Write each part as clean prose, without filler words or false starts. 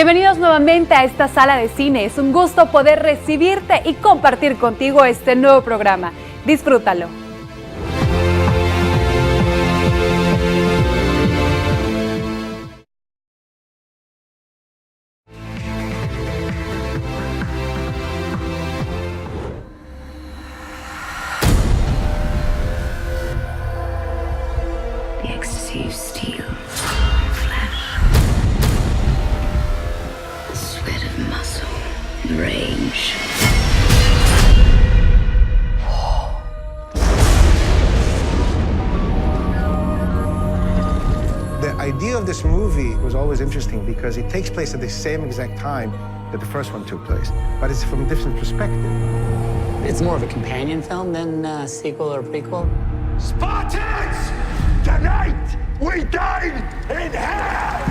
Bienvenidos nuevamente a esta sala de cine. Es un gusto poder recibirte y compartir contigo este nuevo programa. Disfrútalo. The ecstasy of steel, flesh, the sweat of muscle, and rage. The idea of this movie was always interesting because it takes place at the same exact time that the first one took place, but it's from a different perspective. It's more of a companion film than a sequel or prequel. Spartans! Tonight, we dine in hell!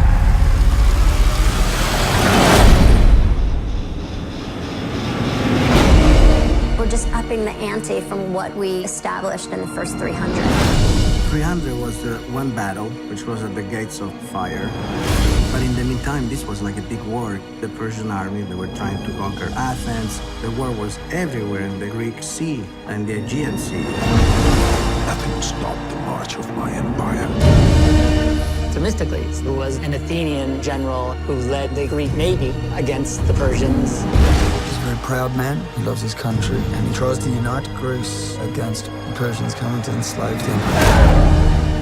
We're just upping the ante from what we established in the first 300. 300 was the one battle, which was at the gates of fire. But in the meantime, this was like a big war. The Persian army, they were trying to conquer Athens. The war was everywhere in the Greek Sea and the Aegean Sea. Nothing will stop the march of my empire. Themistocles, who was an Athenian general who led the Greek navy against the Persians. He's a very proud man. He loves his country, and he tries to unite Greece against the Persians coming to enslave them.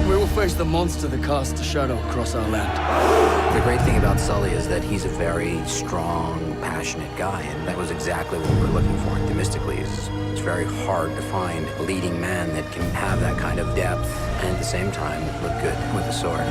We will face the monster that casts a shadow across our land. The great thing about Sully is that he's a very strong, passionate guy, and that was exactly what we're looking for in Themistocles. It's very hard to find a leading man that can have that kind of depth and at the same time look good with a sword.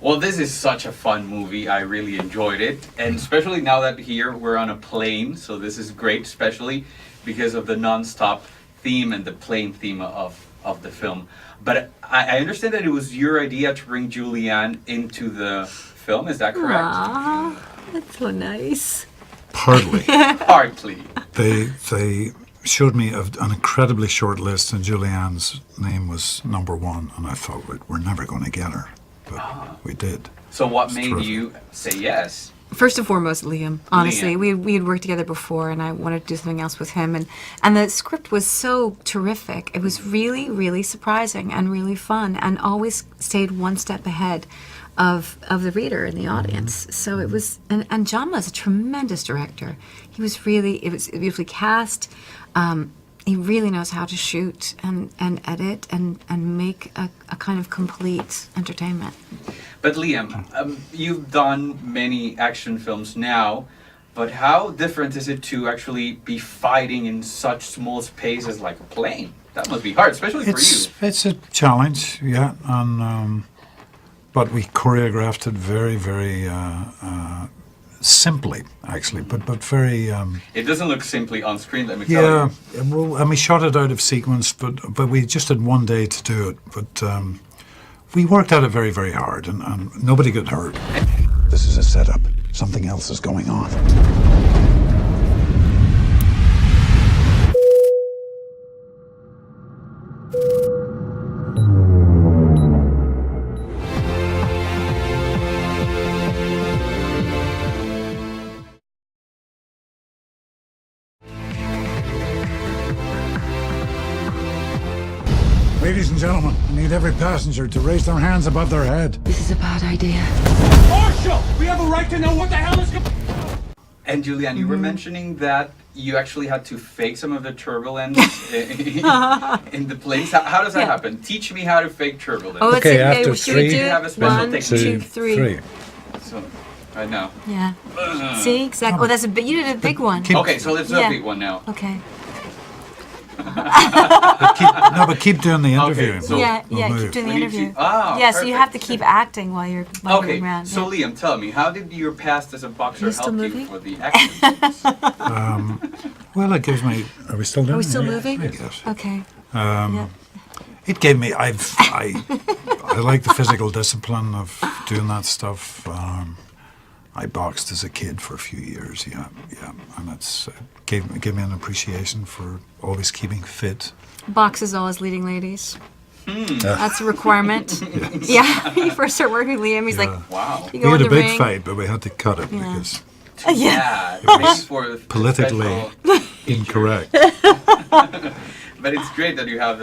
Well, this is such a fun movie. I really enjoyed it. And especially now that here we're on a plane. So this is great, especially because of the non-stop theme and the plane theme of the film. But I understand that it was your idea to bring Julianne into the film. Is that correct? Aww, that's so nice. Partly. Partly. They showed me an incredibly short list, and Julianne's name was number one. And I thought, we're never going to get her. But we did. So what made you say yes? First and foremost, Liam. Honestly, we had worked together before, and I wanted to do something else with him. And the script was so terrific. It was really, really surprising and really fun, and always stayed one step ahead of the reader and the audience. So it was, and John was a tremendous director. It was beautifully cast. He really knows how to shoot and edit and make a kind of complete entertainment. But Liam, you've done many action films now, but how different is it to actually be fighting in such small spaces like a plane? That must be hard, especially for you. It's a challenge, yeah. And but we choreographed it very, very simply, actually, but very. It doesn't look simply on screen. Let me tell you. Yeah, well, and we shot it out of sequence, but we just had one day to do it. But we worked at it very, very hard, and nobody got hurt. This is a setup. Something else is going on. Ladies and gentlemen, I need every passenger to raise their hands above their head. This is a bad idea. Marshal, we have a right to know what the hell is going on. And Julianne, you were mentioning that you actually had to fake some of the turbulence in the planes. How does that happen? Teach me how to fake turbulence. Oh, Okay, after should we three, do have a special one, technique. two, three. So, right now. Yeah. See, exactly. Oh, that's you did a big one. Okay, so let's do a big one now. Okay. But keep doing the interview. Okay, so keep doing the interview. So you perfect. have to keep acting while you're going around. So Liam, tell me, how did your past as a boxer You still help moving? you for the action scenes? Well, it gives me. Are we still doing? Are we still it? moving? I guess. Okay. Um, Yeah. It gave me. I like the physical discipline of doing that stuff. I boxed as a kid for a few years. Yeah, and it's gave me an appreciation for always keeping fit. Boxes always leading ladies. That's a requirement. Yes. Yeah, you first start working with Liam, he's like, wow. You We go had in a the big ring. fight, but we had to cut it because It was politically incorrect. But it's great that you have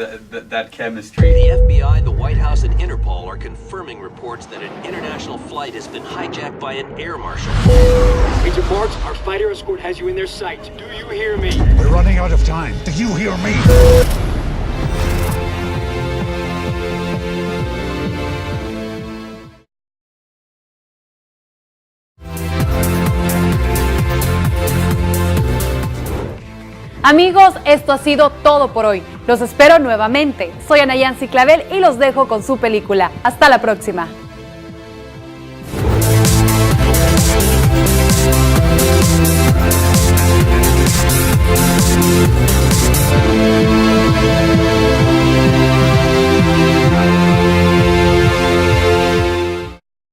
that chemistry. The FBI, the White House, and Interpol are confirming reports that an international flight has been hijacked by an air marshal. Major Marks, our fighter escort has you in their sight. Do you hear me? We're running out of time. Do you hear me? Amigos, esto ha sido todo por hoy. Los espero nuevamente. Soy Ana Yancy Clavel y los dejo con su película. Hasta la próxima.